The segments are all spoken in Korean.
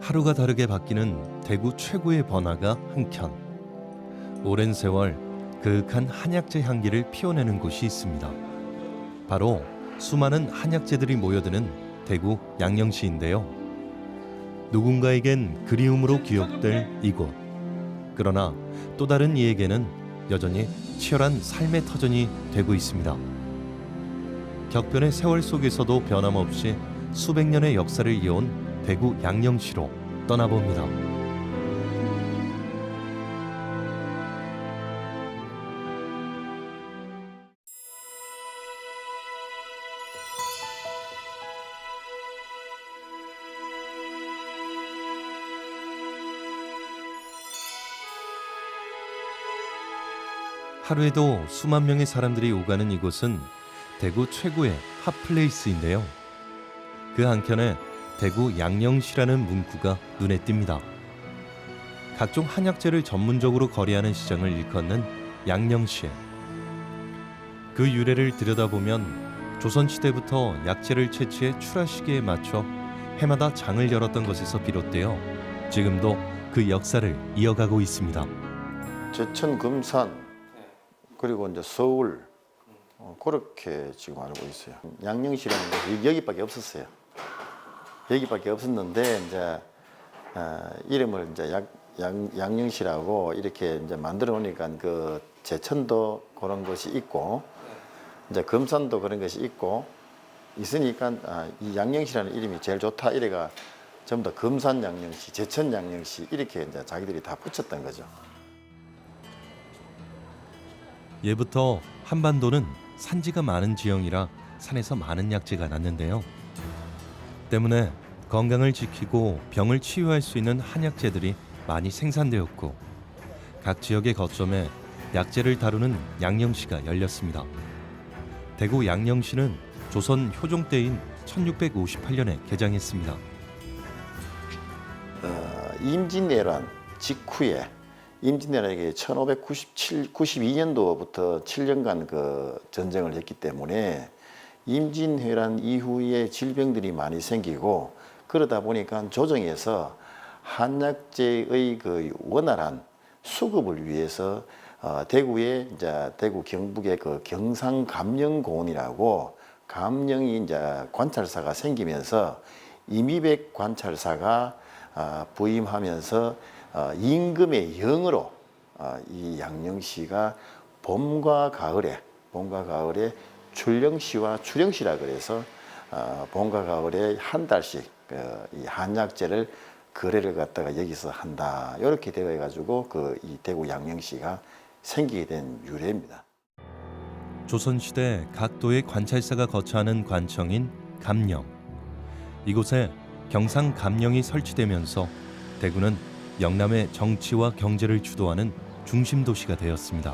하루가 다르게 바뀌는 대구 최고의 번화가 한켠. 오랜 세월 그윽한 한약재 향기를 피워내는 곳이 있습니다. 바로 수많은 한약재들이 모여드는 대구 양령시인데요. 누군가에겐 그리움으로 기억될 이곳. 그러나 또 다른 이에게는 여전히 치열한 삶의 터전이 되고 있습니다. 격변의 세월 속에서도 변함없이 수백 년의 역사를 이어온 대구 양령시로 떠나봅니다. 하루에도 수만 명의 사람들이 오가는 이곳은 대구 최고의 핫플레이스인데요. 그 한켠에 대구 양령시라는 문구가 눈에 띕니다. 각종 한약재를 전문적으로 거래하는 시장을 일컫는 양령시에 그 유래를 들여다보면 조선시대부터 약재를 채취해 출하 시기에 맞춰 해마다 장을 열었던 것에서 비롯되어 지금도 그 역사를 이어가고 있습니다. 제천, 금산, 그리고 이제 서울 그렇게 지금 알고 있어요. 양령시라는 게 여기밖에 없었어요. 여기밖에 없었는데 이제 이름을 이제 양령시라고 이렇게 이제 만들어 놓으니까 그 제천도 그런 것이 있고 이제 금산도 그런 것이 있고 있으니까 이 양령시라는 이름이 제일 좋다 이래가 전부 다 금산 양령시, 제천 양령시 이렇게 이제 자기들이 다 붙였던 거죠. 예부터 한반도는 산지가 많은 지형이라 산에서 많은 약재가 났는데요. 때문에 건강을 지키고 병을 치유할 수 있는 한약재들이 많이 생산되었고 각 지역의 거점에 약재를 다루는 양령시가 열렸습니다. 대구 양령시는 조선 효종 때인 1658년에 개장했습니다. 임진왜란 직후에 임진왜란이 1592년도부터 7년간 그 전쟁을 했기 때문에 임진왜란 이후에 질병들이 많이 생기고 그러다 보니까 조정에서 한약재의 그 원활한 수급을 위해서 대구에 이제 대구 경북의 그 경상감령고원이라고 감령이 이제 관찰사가 생기면서 임의백 관찰사가 부임하면서 임금의 영으로 이 양령시가 봄과 가을에 출령시와 추령시라 그래서 봄과 가을에 한 달씩 이 한약재를 거래를 갖다가 여기서 한다 이렇게 되어 가지고 이 대구 양령시가 생기게 된 유래입니다. 조선시대 각 도의 관찰사가 거처하는 관청인 감령. 이곳에 경상감령이 설치되면서 대구는 영남의 정치와 경제를 주도하는 중심 도시가 되었습니다.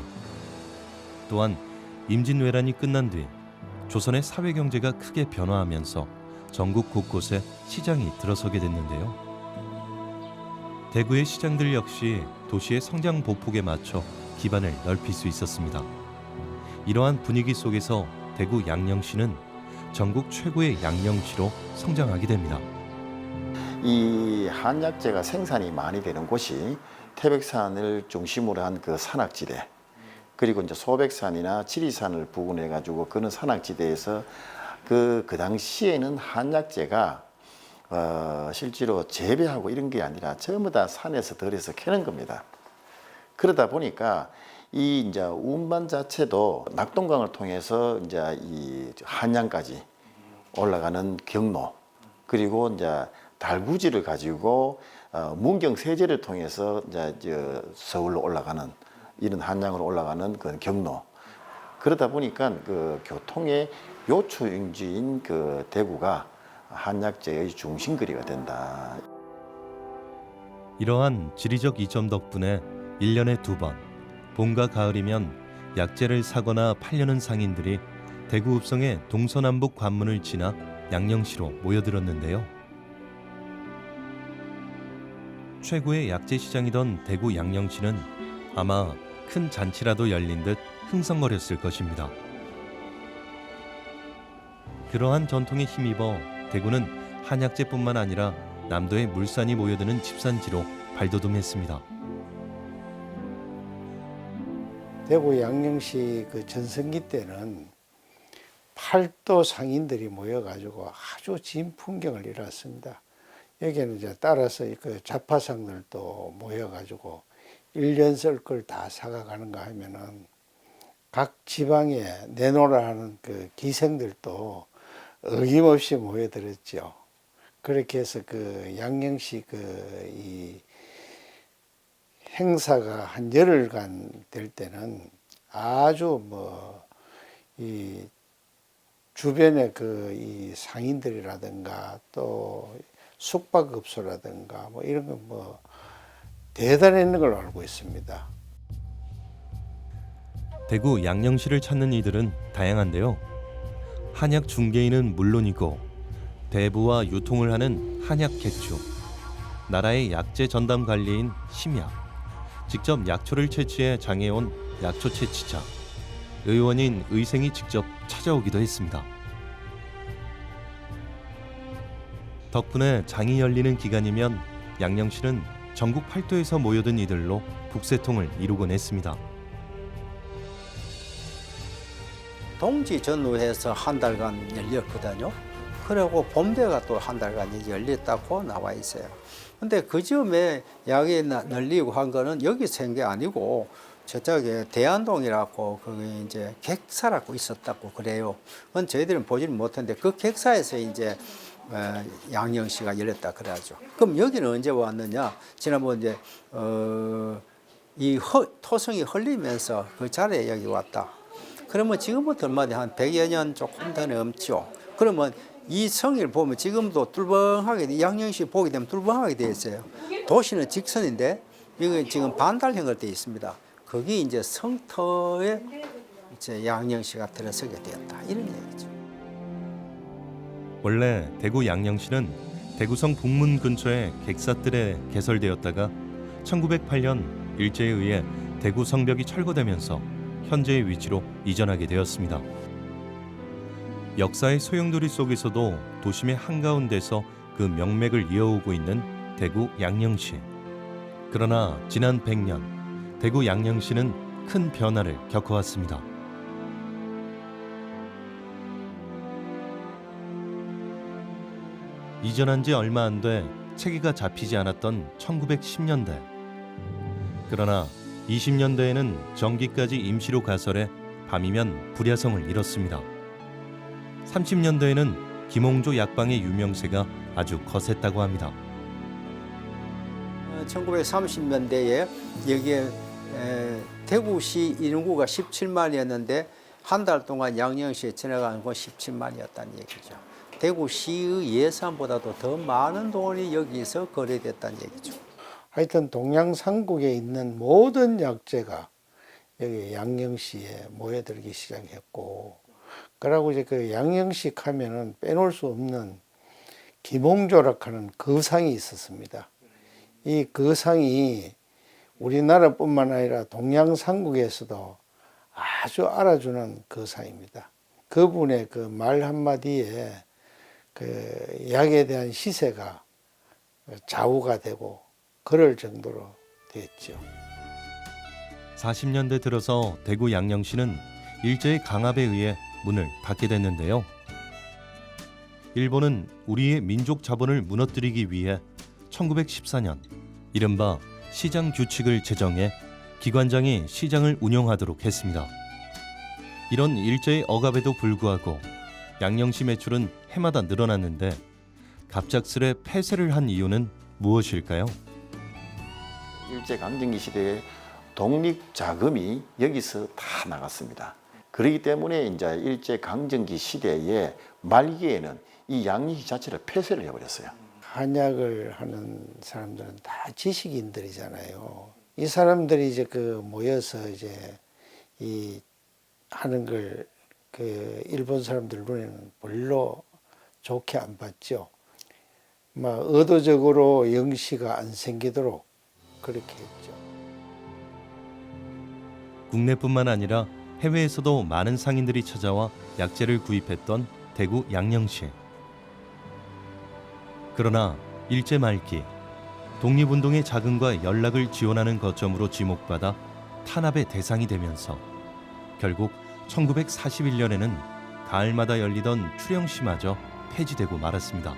또한 임진왜란이 끝난 뒤 조선의 사회 경제가 크게 변화하면서 전국 곳곳에 시장이 들어서게 됐는데요. 대구의 시장들 역시 도시의 성장 보폭에 맞춰 기반을 넓힐 수 있었습니다. 이러한 분위기 속에서 대구 양령시는 전국 최고의 양령시로 성장하게 됩니다. 이 한약재가 생산이 많이 되는 곳이 태백산을 중심으로 한 그 산악지대 그리고 이제 소백산이나 지리산을 부근해 가지고 그런 산악지대에서 그 당시에는 한약재가 실제로 재배하고 이런 게 아니라 전부 다 산에서 들여서 캐는 겁니다. 그러다 보니까 이 이제 운반 자체도 낙동강을 통해서 이제 이 한양까지 올라가는 경로 그리고 이제 달구지를 가지고 문경 세제를 통해서 이제 서울로 올라가는 이런 한양으로 올라가는 그 경로 그러다 보니까 그 교통의 요충지인 그 대구가 한약재의 중심거리가 된다. 이러한 지리적 이점 덕분에 1년에 2번 봄과 가을이면 약재를 사거나 팔려는 상인들이 대구 읍성의 동서남북 관문을 지나 양령시로 모여들었는데요. 최고의 약재 시장이던 대구 양령시는 아마 큰 잔치라도 열린 듯 흥성거렸을 것입니다. 그러한 전통에 힘입어 대구는 한약재뿐만 아니라 남도의 물산이 모여드는 집산지로 발돋움했습니다. 대구 양령시 그 전성기 때는 팔도 상인들이 모여가지고 아주 진 풍경을 이뤘습니다. 여기는 이제 따라서 그 자파상들도 모여가지고 1년 쓸 걸 다 사가가는가 하면은 각 지방에 내놓으라 하는 그 기생들도 어김없이 모여들었죠. 그렇게 해서 그 양령시 이 행사가 한 열흘간 될 때는 아주 이 주변에 이 상인들이라든가 또 숙박업소라든가 이런 거 대단했는 걸로 알고 있습니다. 대구 양령시를 찾는 이들은 다양한데요. 한약 중개인은 물론이고 대부와 유통을 하는 한약 객주, 나라의 약재 전담 관리인 심야, 직접 약초를 채취해 장해온 약초 채취자, 의원인 의생이 직접 찾아오기도 했습니다. 덕분에 장이 열리는 기간이면 양령시는 전국 팔도에서 모여든 이들로 북새통을 이루곤 했습니다. 동지 전후해서 한 달간 열렸거든요. 그리고 봄대가 또 한 달간 열렸다고 나와 있어요. 근데 그 즈음에 약이 널리고 한 거는 여기서 한 게 아니고 저쪽에 대안동이라고 그게 이제 객사라고 있었다고 그래요. 그건 저희들은 보지는 못했는데 그 객사에서 이제 양령시가 열렸다 그래야죠. 그럼 여기는 언제 왔느냐? 지난번 이제 토성이 흘리면서 그 자리에 여기 왔다. 그러면 지금부터 얼마나 한 100여 년 조금 더 넘죠. 그러면 이 성을 보면 지금도 뚫벙하게 양령시 보게 되면 뚫벙하게 되어 있어요. 도시는 직선인데 이거 지금 반달형으로 되어 있습니다. 거기 이제 성터에 이제 양령시가 들어서게 되었다 이런 얘기죠. 원래 대구 양령시는 대구성 북문 근처의 객사뜰에 개설되었다가 1908년 일제에 의해 대구 성벽이 철거되면서 현재의 위치로 이전하게 되었습니다. 역사의 소용돌이 속에서도 도심의 한가운데서 그 명맥을 이어오고 있는 대구 양령시. 그러나 지난 100년 대구 양령시는 큰 변화를 겪어왔습니다. 이전한 지 얼마 안 돼 체계가 잡히지 않았던 1910년대. 그러나 20년대에는 전기까지 임시로 가설해 밤이면 불야성을 이뤘습니다. 30년대에는 김홍조 약방의 유명세가 아주 거셌다고 합니다. 1930년대에 여기에 대구시 인구가 17만이었는데 한 달 동안 양령시에 지나가는 건 17만이었다는 얘기죠. 대구시의 예산보다도 더 많은 돈이 여기서 거래됐다는 얘기죠. 하여튼 동양상국에 있는 모든 약재가 여기 양령시에 모여들기 시작했고, 그러고 이제 그 양령식 하면은 빼놓을 수 없는 김홍조락하는 거상이 있었습니다. 이 거상이 우리나라뿐만 아니라 동양상국에서도 아주 알아주는 거상입니다. 그분의 그 말 한마디에 그 약에 대한 시세가 좌우가 되고 그럴 정도로 됐죠. 40년대 들어서 대구 양령시는 일제의 강압에 의해 문을 닫게 됐는데요. 일본은 우리의 민족 자본을 무너뜨리기 위해 1914년 이른바 시장 규칙을 제정해 기관장이 시장을 운영하도록 했습니다. 이런 일제의 억압에도 불구하고 양령시 매출은 해마다 늘어났는데 갑작스레 폐쇄를 한 이유는 무엇일까요? 일제 강점기 시대에 독립 자금이 여기서 다 나갔습니다. 그렇기 때문에 이제 일제 강점기 시대의 말기에는 이 양령시 자체를 폐쇄를 해버렸어요. 한약을 하는 사람들은 다 지식인들이잖아요. 이 사람들이 이제 그 모여서 이제 이 하는 걸 그 일본 사람들 눈에는 별로 좋게 안 봤죠. 막 의도적으로 영시가 안 생기도록 그렇게 했죠. 국내뿐만 아니라 해외에서도 많은 상인들이 찾아와 약재를 구입했던 대구 양령시. 그러나 일제 말기 독립운동의 자금과 연락을 지원하는 거점으로 지목받아 탄압의 대상이 되면서 결국 1941년에는 가을마다 열리던 추령시마저 폐지되고 말았습니다.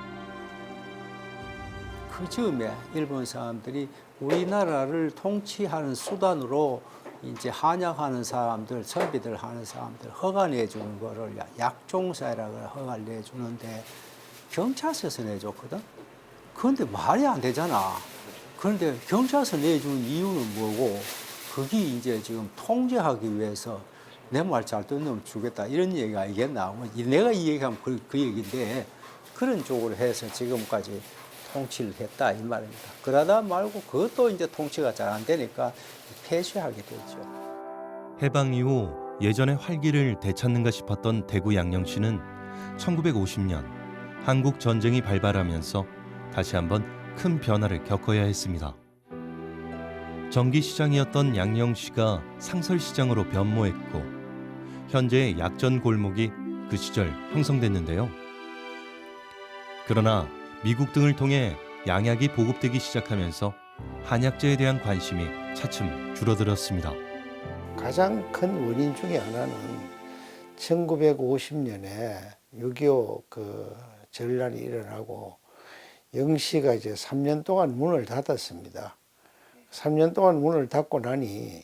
그 즈음에 일본 사람들이 우리나라를 통치하는 수단으로 이제 한약하는 사람들, 선비들 하는 사람들 허가 내주는 거를 약종사라고 허가를 내주는데 경찰서에서 내줬거든. 그런데 말이 안 되잖아. 그런데 경찰서 내주는 이유는 뭐고, 그게 이제 지금 통제하기 위해서 내 말 잘 듣는 놈 주겠다 이런 얘기가 아니겠나. 뭐 내가 이 얘기하면 그 얘기인데 그런 쪽으로 해서 지금까지 통치를 했다 이 말입니다. 그러다 말고 그것도 이제 통치가 잘 안 되니까 폐쇄하게 되죠. 해방 이후 예전의 활기를 되찾는가 싶었던 대구 양령시는 1950년 한국 전쟁이 발발하면서 다시 한번 큰 변화를 겪어야 했습니다. 전기시장이었던 양령시가 상설시장으로 변모했고 현재의 약전 골목이 그 시절 형성됐는데요. 그러나 미국 등을 통해 양약이 보급되기 시작하면서 한약재에 대한 관심이 차츰 줄어들었습니다. 가장 큰 원인 중에 하나는 1950년에 6.25 그 전란이 일어나고 영시가 이제 3년 동안 문을 닫았습니다. 3년 동안 문을 닫고 나니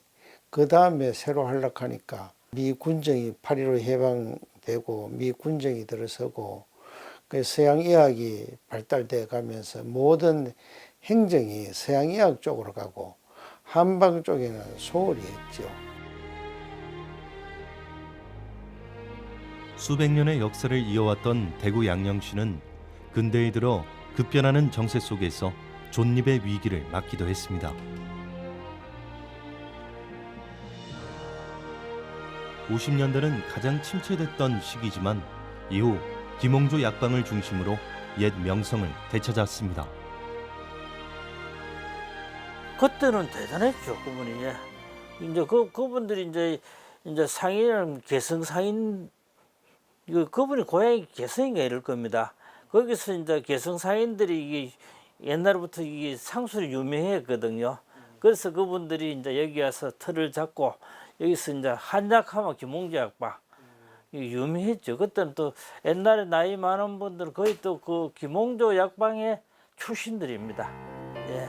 그 다음에 새로 활락하니까 미 군정이 8.15 해방되고 미 군정이 들어서고 그 서양 의학이 발달돼 가면서 모든 행정이 서양 의학 쪽으로 가고 한방 쪽에는 소홀히 했죠. 수백 년의 역사를 이어왔던 대구 양령시는 근대에 들어 급변하는 정세 속에서 존립의 위기를 맞기도 했습니다. 50년대는 가장 침체됐던 시기지만 이후 김홍조 약방을 중심으로 옛 명성을 되찾았습니다. 그때는 대단했죠, 그분이. 이제 그분들이 이제 상인은 개성 상인, 그분이 고향이 개성인가 이럴 겁니다. 거기서 이제 개성 상인들이 이게 옛날부터 이게 상술이 유명했거든요. 그래서 그분들이 이제 여기 와서 틀을 잡고 여기서 이제 한약하면 김홍조 약방 유명했죠. 그때는 또 옛날에 나이 많은 분들은 거의 또 그 김홍조 약방의 출신들입니다. 예.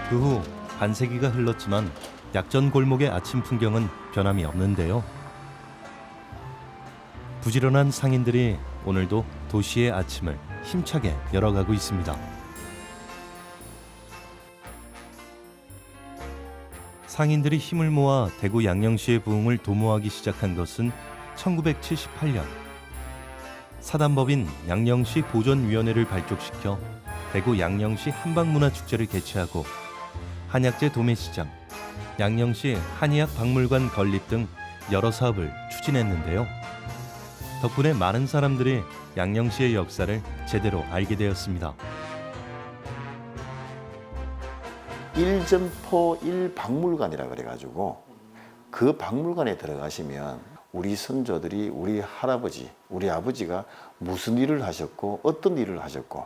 그 후 반세기가 흘렀지만 약전 골목의 아침 풍경은 변함이 없는데요. 부지런한 상인들이 오늘도 도시의 아침을 힘차게 열어가고 있습니다. 상인들이 힘을 모아 대구 양령시의 부흥을 도모하기 시작한 것은 1978년. 사단법인 양령시 보존위원회를 발족시켜 대구 양령시 한방문화축제를 개최하고 한약재 도매시장, 양령시 한의학 박물관 건립 등 여러 사업을 추진했는데요. 덕분에 많은 사람들이 양령시의 역사를 제대로 알게 되었습니다. 1점포 1박물관이라 그래가지고 그 박물관에 들어가시면 우리 선조들이 우리 할아버지, 우리 아버지가 무슨 일을 하셨고 어떤 일을 하셨고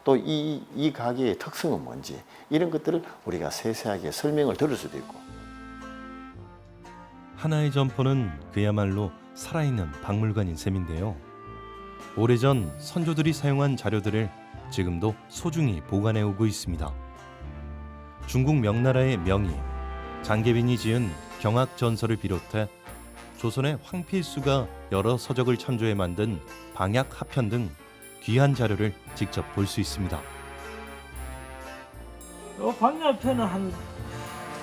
또 이 가게의 특성은 뭔지 이런 것들을 우리가 세세하게 설명을 들을 수도 있고. 하나의 점포는 그야말로 살아있는 박물관인 셈인데요. 오래전 선조들이 사용한 자료들을 지금도 소중히 보관해오고 있습니다. 중국 명나라의 명의, 장계빈이 지은 경학전서를 비롯해 조선의 황필수가 여러 서적을 참조해 만든 방약하편 등 귀한 자료를 직접 볼 수 있습니다. 방야편은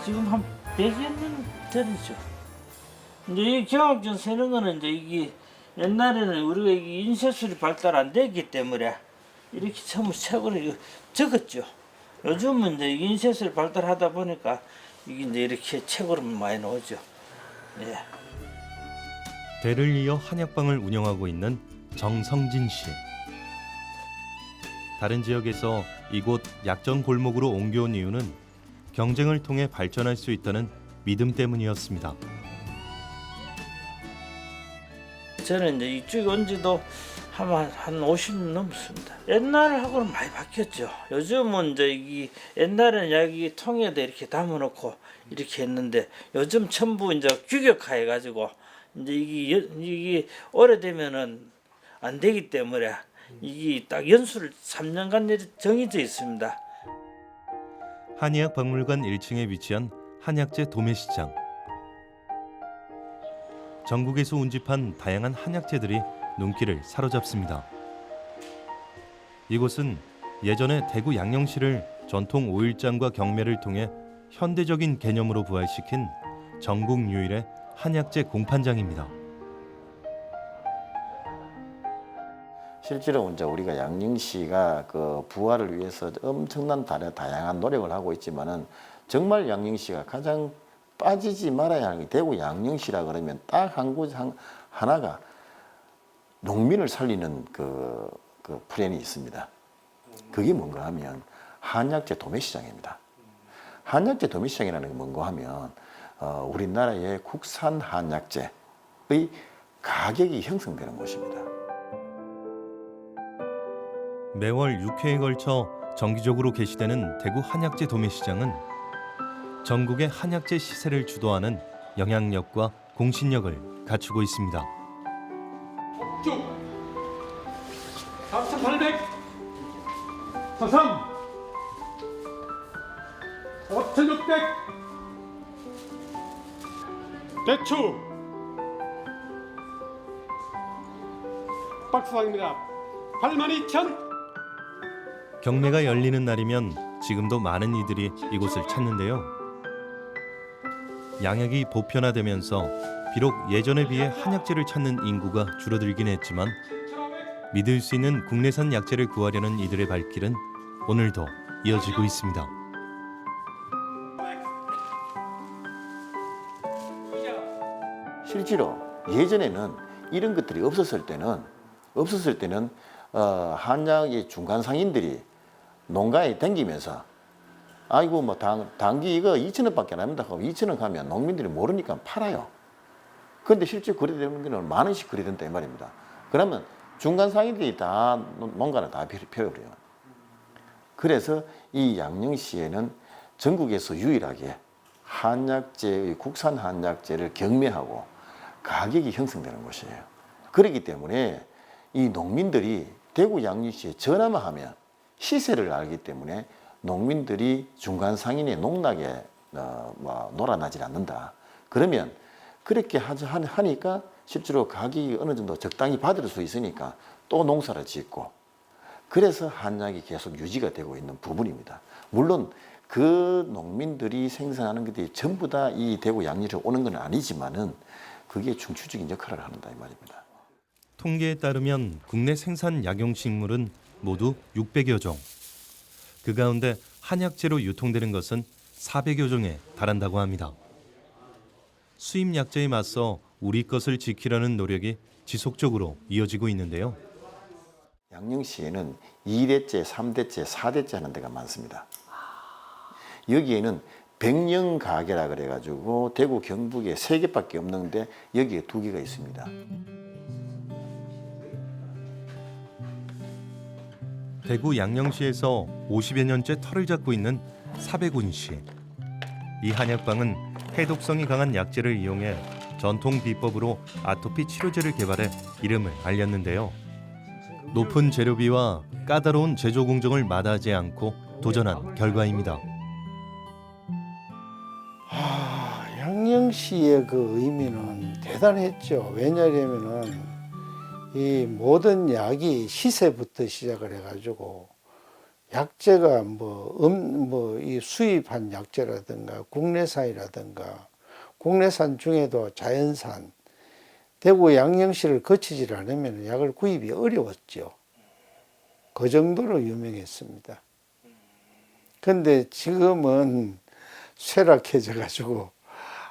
지금 한 100여 년 전이죠. 이제 이 경학전 세는 거는 이제 이게 옛날에는 우리가 이게 인쇄술이 발달 안 됐기 때문에 이렇게 전부 책으로 적었죠. 요즘은 이제 인쇄술이 발달하다 보니까 이게 이제 이렇게 책으로 많이 나오죠. 예. 대를 이어 한약방을 운영하고 있는 정성진 씨. 다른 지역에서 이곳 약정 골목으로 옮겨온 이유는 경쟁을 통해 발전할 수 있다는 믿음 때문이었습니다. 저는 이제 이쪽에 온 지도 한 50년 넘습니다. 옛날하고는 많이 바뀌었죠. 요즘은 이제 이 옛날에는 여기 통에다 이렇게 담아놓고 이렇게 했는데 요즘 전부 이제 규격화해 가지고 이제 이게 오래되면은 안 되기 때문에 이게 딱 연수를 3년간 정해져 있습니다. 한의학박물관 1층에 위치한 한약재 도매시장. 전국에서 운집한 다양한 한약재들이 눈길을 사로잡습니다. 이곳은 예전에 대구 양령시를 전통 오일장과 경매를 통해 현대적인 개념으로 부활시킨 전국 유일의 한약재 공판장입니다. 실제로 이제 우리가 양령시가 그 부활을 위해서 엄청난 다양한 노력을 하고 있지만은 정말 양령시가 가장 빠지지 말아야 하는 게 대구 양령시라 그러면 딱 한 곳 하나가 농민을 살리는 그 플랜이 있습니다. 그게 뭔가 하면 한약재 도매시장입니다. 한약재 도매시장이라는 게 뭔가 하면 우리나라의 국산 한약재의 가격이 형성되는 곳입니다. 매월 6회에 걸쳐 정기적으로 개시되는 대구 한약재 도매시장은 전국의 한약재 시세를 주도하는 영향력과 공신력을 갖추고 있습니다. 쭉 4,800 서삼 5,600 대추 박수상입니다. 82,000 경매가 열리는 날이면 지금도 많은 이들이 이곳을 찾는데요. 양약이 보편화되면서 비록 예전에 비해 한약재를 찾는 인구가 줄어들긴 했지만 믿을 수 있는 국내산 약재를 구하려는 이들의 발길은 오늘도 이어지고 있습니다. 실제로 예전에는 이런 것들이 없었을 때는 한약의 중간 상인들이 농가에 다니면서 아이고 뭐 당기 이거 2,000원밖에 안 합니다 하고 2,000원 가면 농민들이 모르니까 팔아요. 그런데 실제 거래되는 거는 만 원씩 거래된다 이 말입니다. 그러면 중간 상인들이 다 농가를 다 펴버려요. 그래서 이 양령시에는 전국에서 유일하게 한약재의 국산 한약재를 경매하고 가격이 형성되는 곳이에요. 그렇기 때문에 이 농민들이 대구 양령시에 전화만 하면 시세를 알기 때문에 농민들이 중간 상인의 농락에 놀아나질 않는다. 그러면 그렇게 하니까 실제로 가격이 어느 정도 적당히 받을 수 있으니까 또 농사를 짓고 그래서 한약이 계속 유지가 되고 있는 부분입니다. 물론 그 농민들이 생산하는 것들이 전부 다 이 대구 양리로 오는 건 아니지만은 그게 중추적인 역할을 한다 이 말입니다. 통계에 따르면 국내 생산 약용식물은 모두 600여 종. 그 가운데 한약재로 유통되는 것은 400여 종에 달한다고 합니다. 수입 약재에 맞서 우리 것을 지키려는 노력이 지속적으로 이어지고 있는데요. 양령시에는 2대째, 3대째, 4대째 하는 데가 많습니다. 여기에는 백령 가게라 그래가지고 대구 경북에 3개밖에 없는데 여기에 2개가 있습니다. 대구 양령시에서 50여 년째 터를 잡고 있는 사백운 씨. 이 한약방은 해독성이 강한 약재를 이용해 전통 비법으로 아토피 치료제를 개발해 이름을 알렸는데요. 높은 재료비와 까다로운 제조 공정을 마다하지 않고 도전한 결과입니다. 양령시의 그 의미는 대단했죠. 왜냐하면은 이 모든 약이 시세부터 시작을 해가지고 약재가 이 수입한 약재라든가 국내산이라든가 국내산 중에도 자연산 대구 양령시를 거치질 않으면 약을 구입이 어려웠죠. 그 정도로 유명했습니다. 근데 지금은 쇠락해져 가지고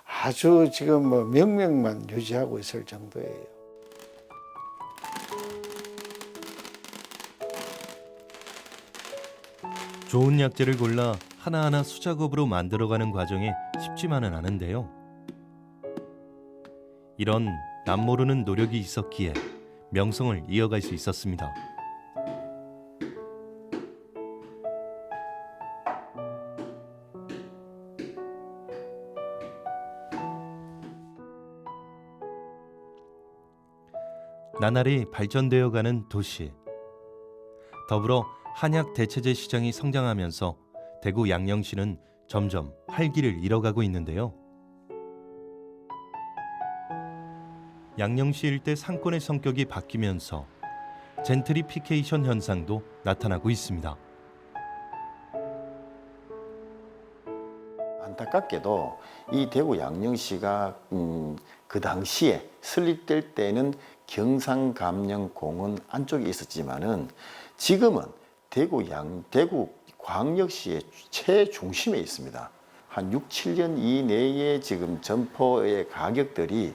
아주 지금 명명만 유지하고 있을 정도예요. 좋은 약재를 골라 하나하나 수작업으로 만들어가는 과정이 쉽지만은 않은데요. 이런 남모르는 노력이 있었기에 명성을 이어갈 수 있었습니다. 나날이 발전되어가는 도시. 더불어 한약 대체제 시장이 성장하면서 대구 양령시는 점점 활기를 잃어가고 있는데요. 양령시 일대 상권의 성격이 바뀌면서 젠트리피케이션 현상도 나타나고 있습니다. 안타깝게도 이 대구 양령시가 그 당시에 설립될 때는 경상감령공원 안쪽에 있었지만은 지금은 대구 광역시의 최중심에 있습니다. 한 6, 7년 이내에 지금 점포의 가격들이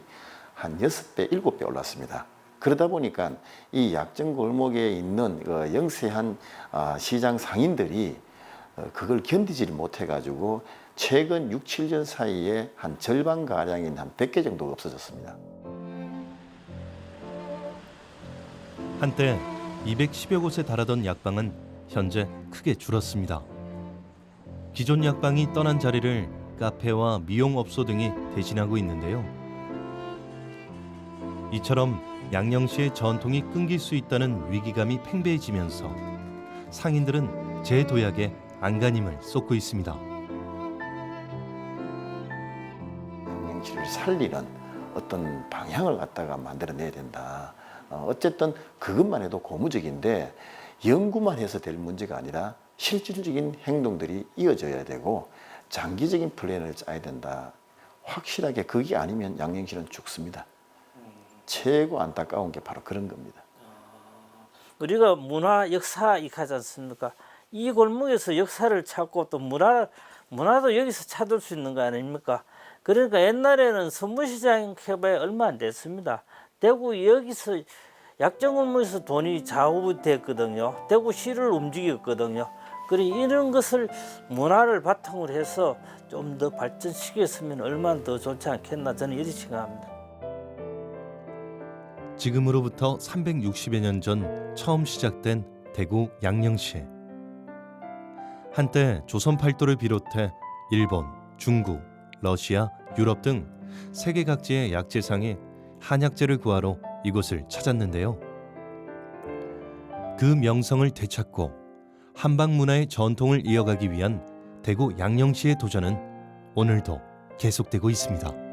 한 6배, 7배 올랐습니다. 그러다 보니까 이 약정 골목에 있는 영세한 시장 상인들이 그걸 견디지를 못해가지고 최근 6, 7년 사이에 한 절반가량인 한 100개 정도가 없어졌습니다. 한때 210여 곳에 달하던 약방은 현재 크게 줄었습니다. 기존 약방이 떠난 자리를 카페와 미용업소 등이 대신하고 있는데요. 이처럼 양령시의 전통이 끊길 수 있다는 위기감이 팽배해지면서 상인들은 재도약에 안간힘을 쏟고 있습니다. 양령시를 살리는 어떤 방향을 갖다가 만들어내야 된다. 어쨌든 그것만 해도 고무적인데 연구만 해서 될 문제가 아니라 실질적인 행동들이 이어져야 되고 장기적인 플랜을 짜야 된다. 확실하게 그게 아니면 양령시는 죽습니다. 최고 안타까운 게 바로 그런 겁니다. 우리가 문화, 역사 이하지 않습니까? 이 골목에서 역사를 찾고 또 문화도 여기서 찾을 수 있는 거 아닙니까? 그러니까 옛날에는 선무시장 해봐야 얼마 안 됐습니다. 대구 여기서 약정골목에서 돈이 좌우됐거든요. 대구시를 움직였거든요. 그리고 이런 것을 문화를 바탕으로 해서 좀 더 발전시켰으면 얼마나 더 좋지 않겠나 저는 이렇게 생각합니다. 지금으로부터 360여 년 전 처음 시작된 대구 양령시. 한때 조선 팔도를 비롯해 일본, 중국, 러시아, 유럽 등 세계 각지의 약재상이 한약재를 구하러 이곳을 찾았는데요. 그 명성을 되찾고 한방 문화의 전통을 이어가기 위한 대구 양령시의 도전은 오늘도 계속되고 있습니다.